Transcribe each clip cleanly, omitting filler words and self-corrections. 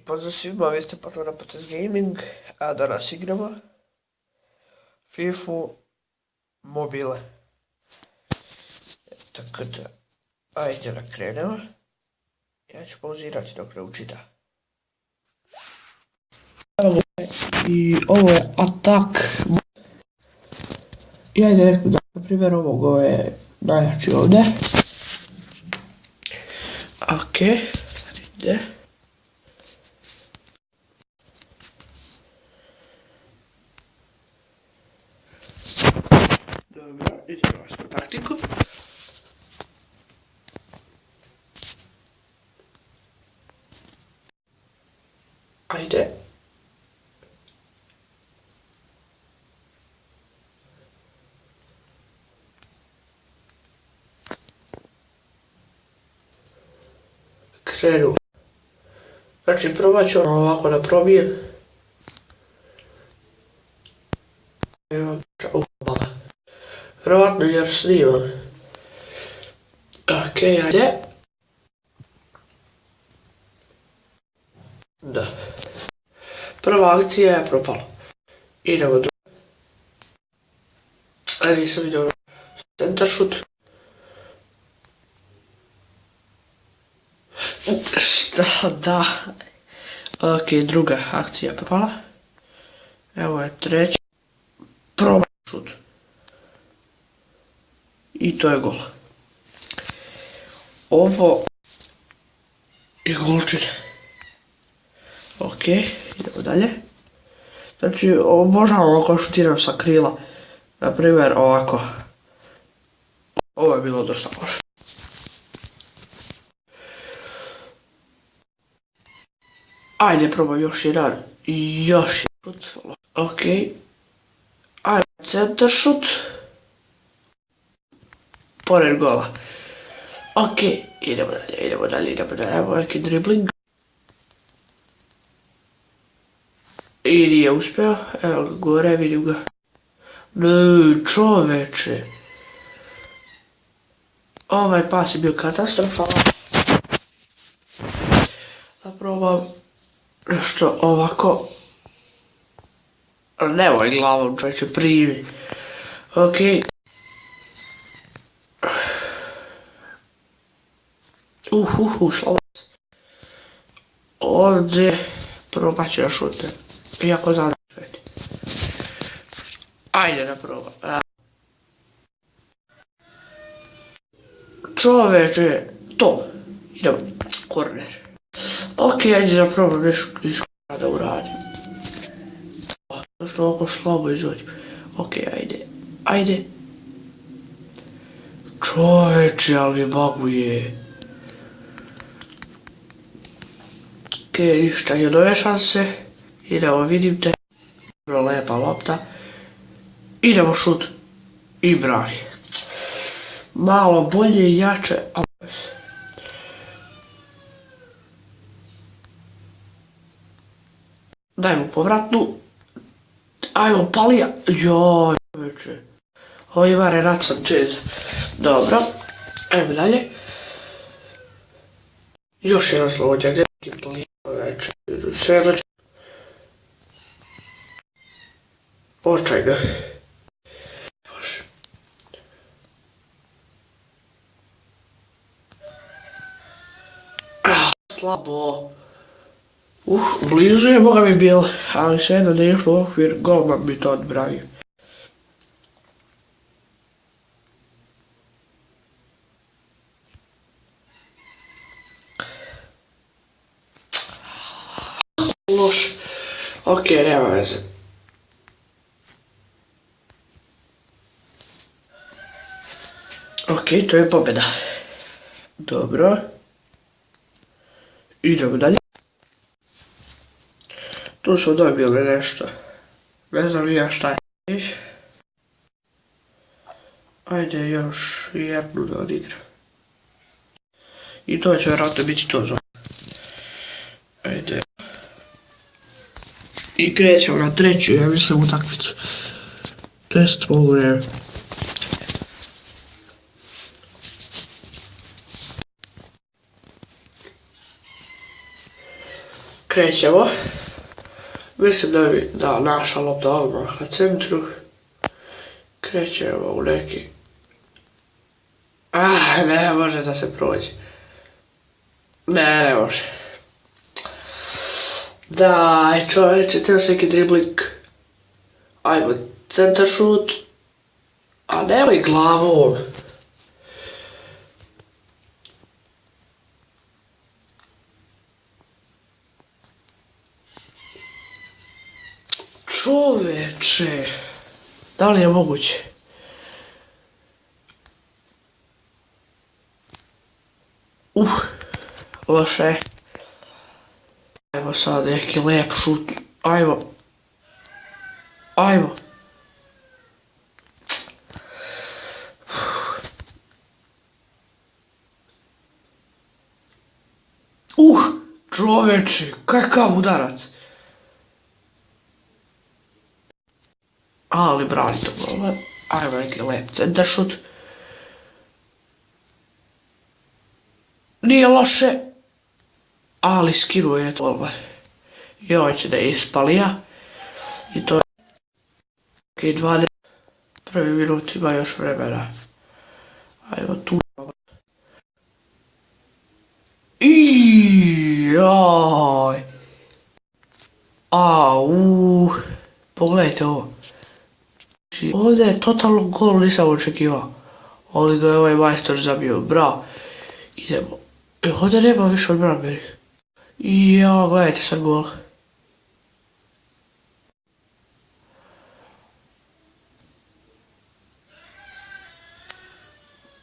Pozdrav svima, vi ste potpuno na Potez Gaming, a danas igramo FIFA mobile. Tako da, ajde da krenemo. Ja ću pauzirati dok ne učita. I ovo je atak. I ajde rekao da, na primjer, ovo je najjači ovdje. Ok, ajde. Dobro, idemo s taktiku. Ajde. Krenu. Znači, probat ću ovako da probijem. Evo, upala. Vjerovatno jer snimam. Ok, ajde. Da. Prva akcija je propala. Idemo druga. Ajde, nisam vidio center shoot. Šta da? Ok, druga akcija propala. Evo je treća. Proba šut. I to je gol. Ovo je golčin. Ok, idemo dalje. Znači, obožavam ako šutiram sa krila. Naprimjer, ovako. Ovo je bilo dosta loše. Ajde, probam još jedan. Još jedan šut. Ok. Ajde, center šut. Pored gola. Ok, idemo dalje. Evo neki dribling. I nije uspio. Evo ga gore, vidim ga. Ne, čoveče. Ovaj pas je bio katastrofalan. Da probam nešto ovako. Nemoj glavom, čovječe, primi. Ok. Slavac. Ovdje probat ću da šutem. Iako znam da ću. Ajde da probam. Čoveče, to. Idemo. Korner. Ok, ajde da probam nešto iz kornera da uradim. Zašto ovako slabo izvodim? Ok, ajde. Čoveče, ali mi baguje. Ok, ništa, je nove šanse. Idemo, vidim te. Vrlo lepa lopta. Idemo šut. I brani. Malo bolje i jače, ali daj mu povratnu. Ajmo, palija. Joj, čoveče. Ovo ima Renat Sanchez. Dobro. Ajmo dalje. Još jedan slobodnjak. Neki palija. Sve dođe. Očajno. Bože. Slabo. Blizu je boga mi bilo, ali svejedno da je išlo u okvir, golman mi to odbranio. Loš. Ok, nema veze. Ok, to je pobjeda. Dobro. Idemo dalje. Tu su dobili nešto. Ne znam ja šta je. Ajde još jednu da odigram. I to će vjerojatno biti to za. Ajde. I krećemo na treću, ja mislim, utakmicu. Test mogu vreme. Krećemo. Mislim da naša lopta odmah na centru. Krećemo u neki... ne može da se prođe. Ne može. Daj čovječe, teo se neki driblik. Ajmo, centar šut. A nemoj glavom. Čoveče. Da li je moguće? Loše. Ajmo sad neki lep šut. Ajmo. Ajmo. Čoveče, kakav udarac. Ali brani to gole. Ajmo neki lep centar šut. Nije loše. Ali skiruje to golman. I ovo će da je ispalija. I to je... Ok, 20. Prvi minut ima još vremena. Ajmo tu. Joj. Pogledajte ovo. Ovdje je totalno gol, nisam očekivao. Ovdje ga je ovaj majstor zabio, bravo. Idemo. Ovdje nema više od branbenih. Jao, gledajte sad gol.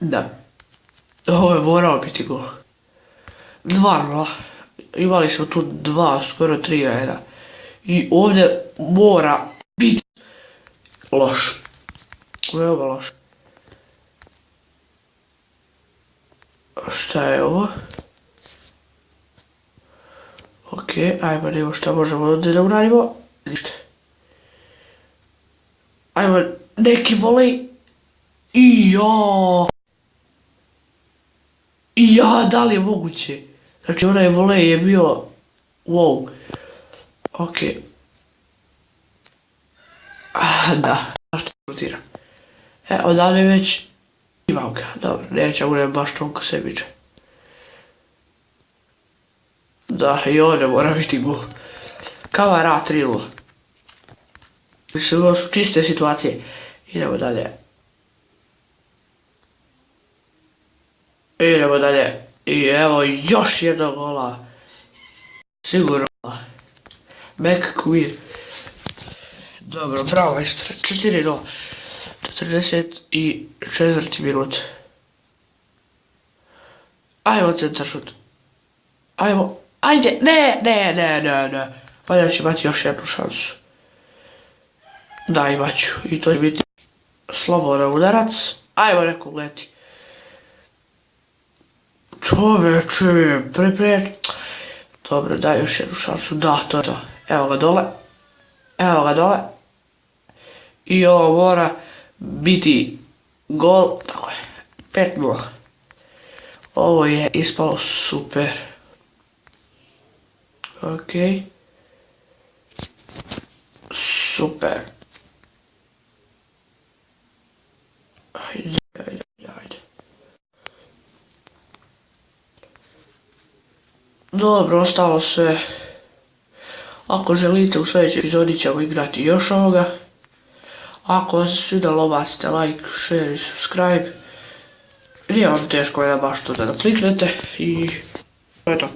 Da. Ovo je morao biti gol. 2-0. Imali smo tu 2, skoro 3-1. I ovdje mora biti loš. Veoma loš. Šta je ovo? Ok, ajmo nemo šta možemo ovdje da uradimo. Ništa. Ajmo neki volej. Da li je moguće? Znači onaj volej je bio... Wow. Ok. Da. Zašto rotira? Odavde već... Imam ga. Dobro, neće budem baš toliko sebičan. Da, i ovdje mora biti gol. Kavara 3-0. Mislim, ovo su čiste situacije. Idemo dalje. Idemo dalje. I evo još jednog gola. Sigurno. McQueen. Dobro, bravo majstore. 4-0. 44. minut. Ajmo centar šut. Ajmo. Ajde. Ne. Valja će imati još jednu šansu. Da, imat ću. I to će biti slobodan udarac. Ajmo neko leti. Čoveče, Dobro, daj još jednu šansu. Da, to je to. Evo ga dole. I ovo mora biti gol. Tako je. 5-0. Ovo je ispalo super. Ok. Super. Ajde. Dobro, ostalo sve. Ako želite, u sljedećoj epizodi ćemo igrati još ovoga. Ako vam se svidjelo, bacite like, share i subscribe. Nije vam teško da baš to da kliknete i to je to.